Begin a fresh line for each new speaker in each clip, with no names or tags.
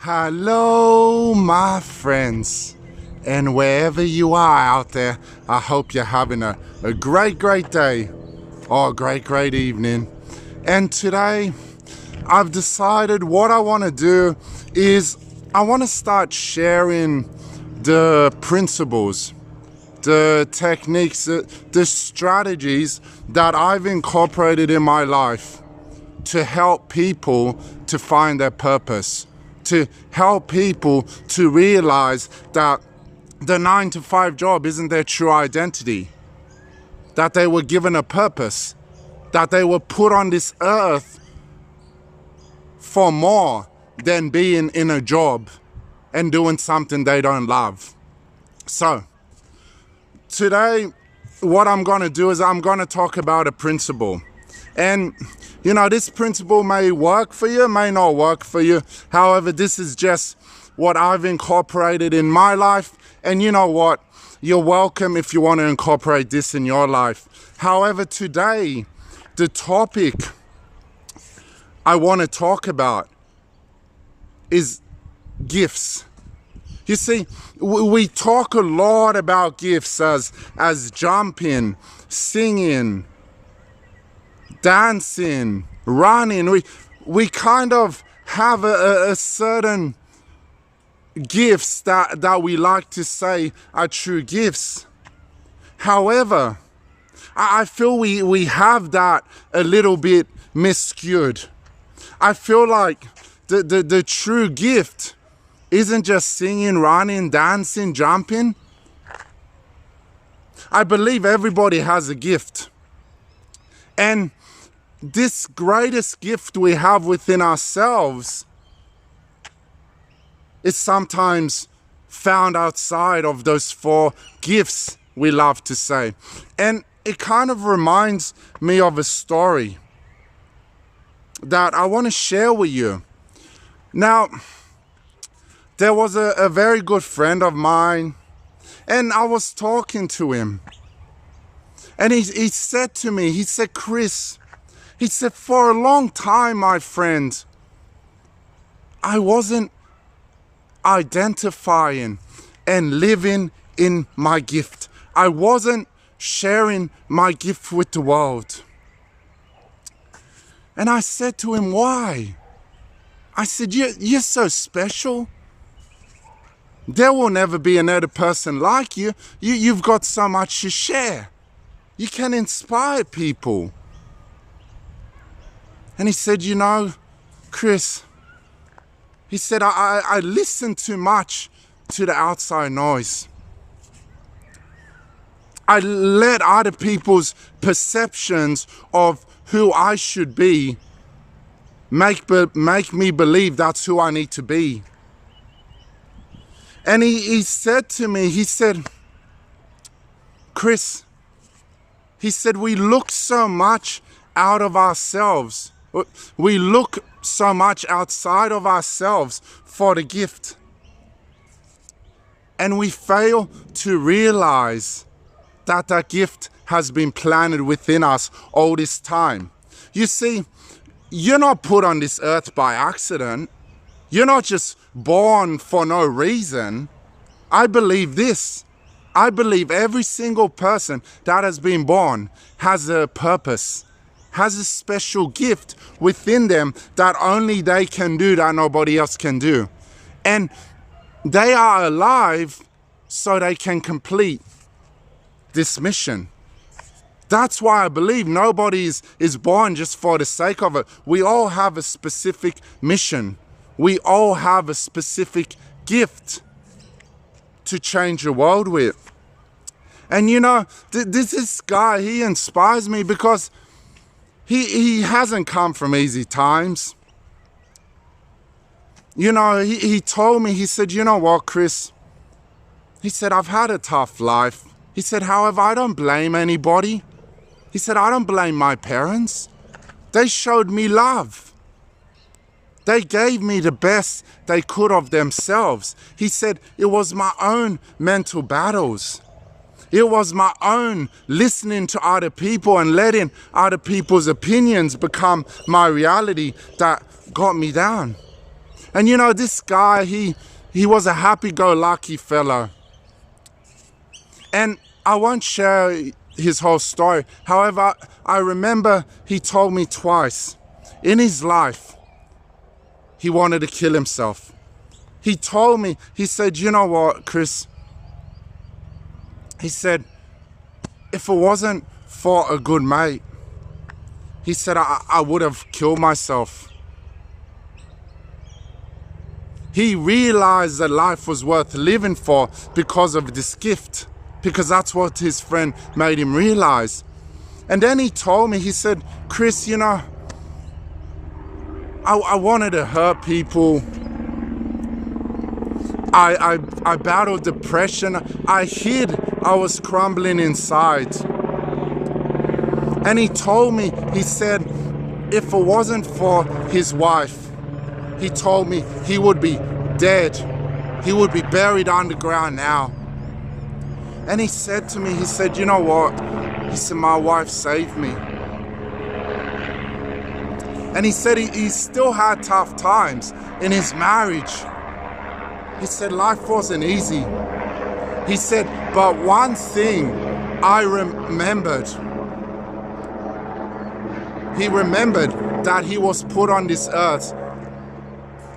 Hello, my friends, and wherever you are out there, I hope you're having a great day or a great evening. And today, I've decided what I want to do is I want to start sharing the principles, the techniques, the strategies that I've incorporated in my life to help people to find their purpose, to help people to realize that the 9-to-5 job isn't their true identity, that they were given a purpose, that they were put on this earth for more than being in a job and doing something they don't love. So today, what I'm going to do is I'm going to talk about a principle. And, this principle may work for you, may not work for you. However, this is just what I've incorporated in my life. And you know what? You're welcome if you want to incorporate this in your life. However, today, the topic I want to talk about is gifts. You see, we talk a lot about gifts as jumping, singing, dancing, running. We kind of have a certain gifts that we like to say are true gifts. However, I feel we have that a little bit miscued. I feel like the true gift isn't just singing, running, dancing, jumping. I believe everybody has a gift. And this greatest gift we have within ourselves is sometimes found outside of those 4 gifts we love to say. And it kind of reminds me of a story that I want to share with you. Now, there was a very good friend of mine, and I was talking to him. And he said to me, he said, Chris, he said, for a long time, my friend, I wasn't identifying and living in my gift. I wasn't sharing my gift with the world. And I said to him, why? I said, you're so special. There will never be another person like you. You've got so much to share. You can inspire people. And he said, Chris, he said, I listen too much to the outside noise. I let other people's perceptions of who I should be make me believe that's who I need to be. And he said to me, he said, Chris, he said, we look so much out of ourselves. We look so much outside of ourselves for the gift. And we fail to realize that that gift has been planted within us all this time. You see, you're not put on this earth by accident. You're not just born for no reason. I believe this. I believe every single person that has been born has a purpose, has a special gift within them that only they can do, that nobody else can do. And they are alive so they can complete this mission. That's why I believe nobody is born just for the sake of it. We all have a specific mission. We all have a specific gift to change the world with. And this guy, he inspires me because he hasn't come from easy times. He told me, he said, you know what, Chris? He said, I've had a tough life. He said, however, I don't blame anybody. He said, I don't blame my parents. They showed me love. They gave me the best they could of themselves. He said, it was my own mental battles. It was my own listening to other people and letting other people's opinions become my reality that got me down. And you know, this guy, he was a happy-go-lucky fellow. And I won't share his whole story. However, I remember he told me twice in his life he wanted to kill himself. He told me, he said, you know what, Chris? He said, if it wasn't for a good mate, he said, I would have killed myself. He realized that life was worth living for because of this gift, because that's what his friend made him realize. And then he told me, he said, Chris, you know, I wanted to hurt people. I battled depression. I hid. I was crumbling inside. And he told me, he said, if it wasn't for his wife, he told me he would be dead. He would be buried underground now. And he said to me, he said, you know what? He said, my wife saved me. And he said he still had tough times in his marriage. He said life wasn't easy. He said, but one thing I remembered. He remembered that he was put on this earth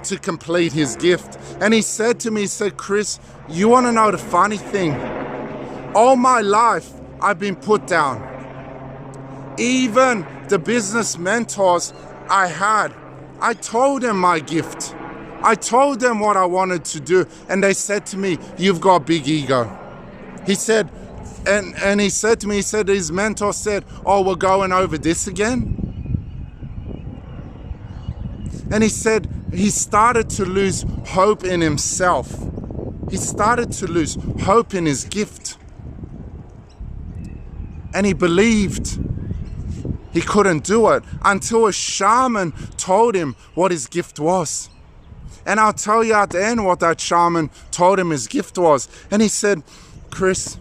to complete his gift. And he said to me, he said, Chris, you want to know the funny thing? All my life, I've been put down. Even the business mentors I had, I told them my gift. I told them what I wanted to do. And they said to me, you've got a big ego. He said, and he said to me, he said, his mentor said, oh, we're going over this again. And he said he started to lose hope in himself. He started to lose hope in his gift. And he believed he couldn't do it until a shaman told him what his gift was. And I'll tell you at the end what that shaman told him his gift was. And he said, Chris,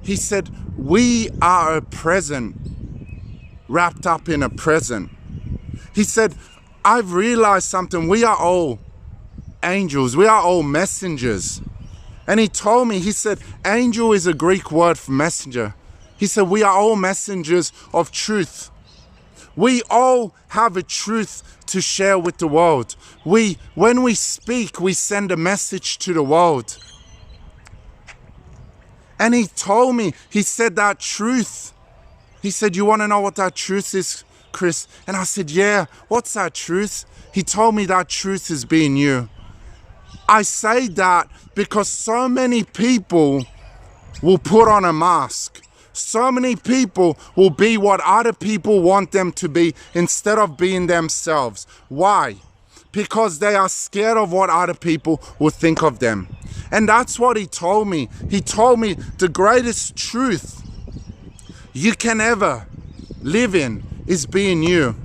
he said, we are a present wrapped up in a present. He said, I've realized something. We are all angels. We are all messengers. And he told me, he said, angel is a Greek word for messenger. He said, we are all messengers of truth. We all have a truth to share with the world. When we speak, we send a message to the world. And he told me, he said that truth. He said, you want to know what that truth is, Chris? And I said, yeah, what's that truth? He told me that truth is being you. I say that because so many people will put on a mask. So many people will be what other people want them to be instead of being themselves. Why? Because they are scared of what other people will think of them. And that's what he told me. He told me the greatest truth you can ever live in is being you.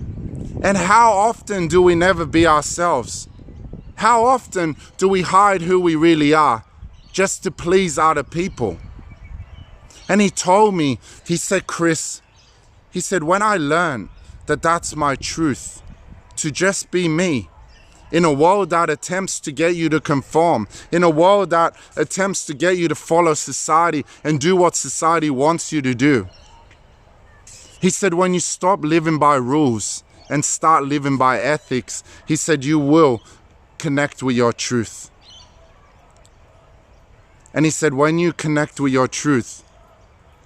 And how often do we never be ourselves? How often do we hide who we really are just to please other people? And he told me, he said, Chris, he said, when I learned that that's my truth, to just be me, in a world that attempts to get you to conform, in a world that attempts to get you to follow society and do what society wants you to do. He said, when you stop living by rules and start living by ethics, he said, you will connect with your truth. And he said, when you connect with your truth,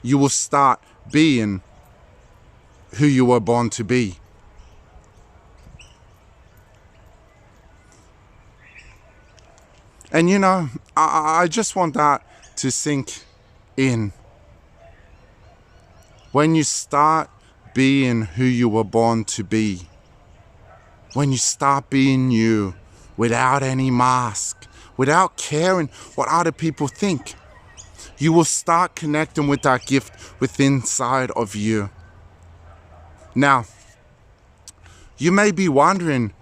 you will start being who you were born to be. And you know, I just want that to sink in. When you start being who you were born to be, when you start being you without any mask, without caring what other people think, you will start connecting with that gift within inside of you. Now, you may be wondering,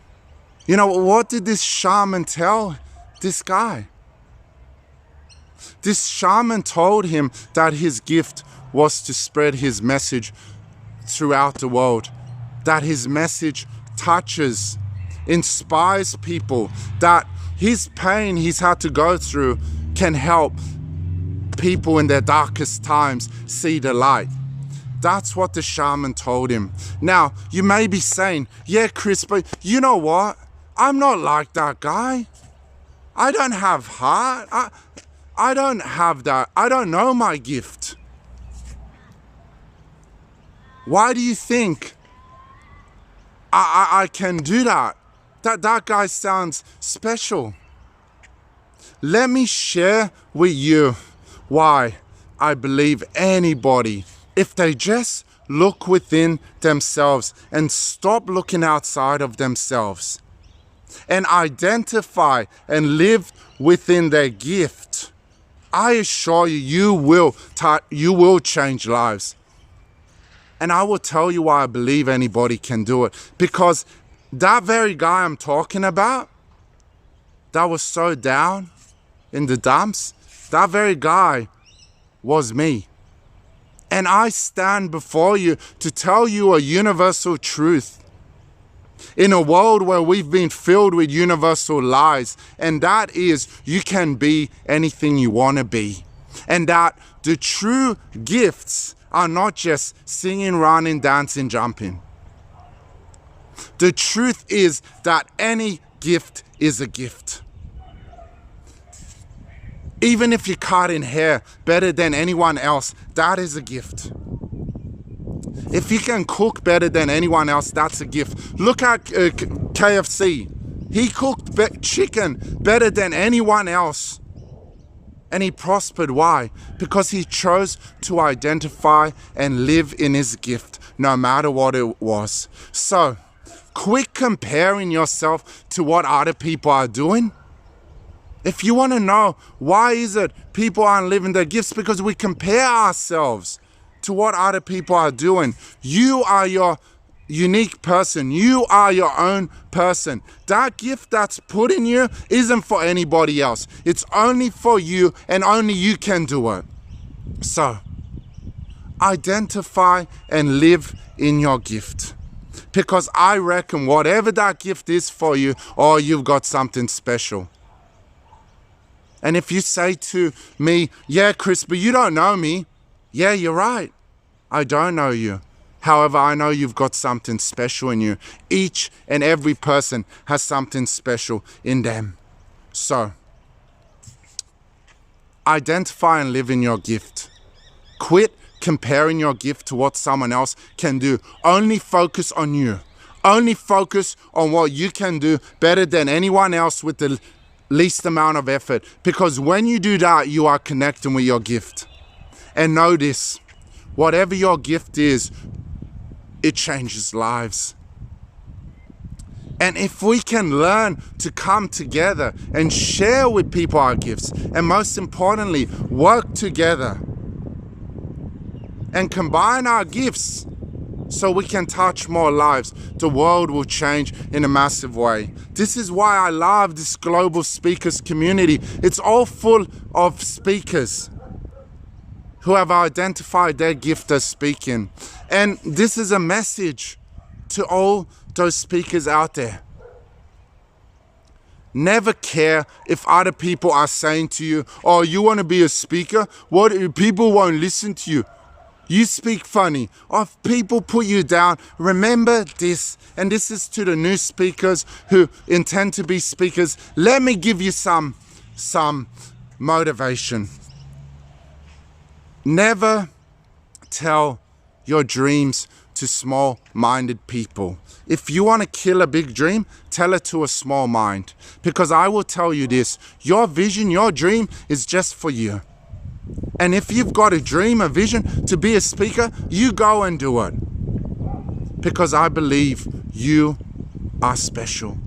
you know, what did this shaman tell this guy? This shaman told him that his gift was to spread his message throughout the world, that his message touches inspires people, that his pain he's had to go through can help people in their darkest times see the light. That's what the shaman told him. Now, you may be saying, yeah, Chris, but you know what? I'm not like that guy. I don't have heart. I don't have that. I don't know my gift. Why do you think I can do that? That guy sounds special. Let me share with you why I believe anybody, if they just look within themselves and stop looking outside of themselves and identify and live within their gift, I assure you, you will change lives. And I will tell you why I believe anybody can do it. Because that very guy I'm talking about, that was so down in the dumps, that very guy was me. And I stand before you to tell you a universal truth in a world where we've been filled with universal lies, and that is you can be anything you want to be. And that the true gifts are not just singing, running, dancing, jumping. The truth is that any gift is a gift. Even if you're cutting hair better than anyone else, that is a gift. If you can cook better than anyone else, that's a gift. Look at KFC. He cooked chicken better than anyone else. And he prospered. Why? Because he chose to identify and live in his gift, no matter what it was. So, quit comparing yourself to what other people are doing. If you want to know why is it people aren't living their gifts, because we compare ourselves to what other people are doing. You are your unique person. You are your own person. That gift that's put in you isn't for anybody else. It's only for you, and only you can do it. So, identify and live in your gift. Because I reckon whatever that gift is for you, oh, you've got something special. And if you say to me, yeah, Chris, but you don't know me. Yeah, you're right. I don't know you. However, I know you've got something special in you. Each and every person has something special in them. So, identify and live in your gift. Quit comparing your gift to what someone else can do. Only focus on you. Only focus on what you can do better than anyone else with the least amount of effort. Because when you do that, you are connecting with your gift. And know this, whatever your gift is, it changes lives. And if we can learn to come together and share with people our gifts, and most importantly, work together and combine our gifts so we can touch more lives, the world will change in a massive way. This is why I love this global speakers community. It's all full of speakers who have identified their gift as speaking. And this is a message to all those speakers out there. Never care if other people are saying to you, oh, you want to be a speaker? What, people won't listen to you. You speak funny. Or if people put you down, remember this, and this is to the new speakers who intend to be speakers. Let me give you some motivation. Never tell your dreams to small-minded people. If you want to kill a big dream, tell it to a small mind. Because I will tell you this, your vision, your dream is just for you. And if you've got a dream, a vision to be a speaker, you go and do it. Because I believe you are special.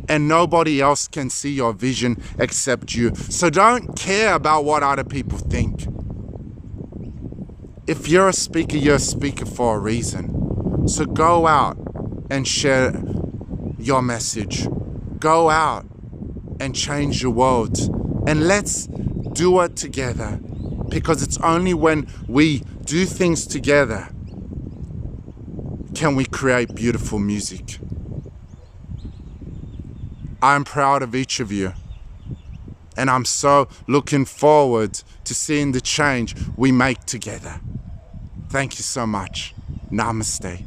And nobody else can see your vision except you. So don't care about what other people think. If you're a speaker for a reason. So go out and share your message. Go out and change the world. And let's do it together. Because it's only when we do things together can we create beautiful music. I'm proud of each of you. And I'm so looking forward to seeing the change we make together. Thank you so much. Namaste.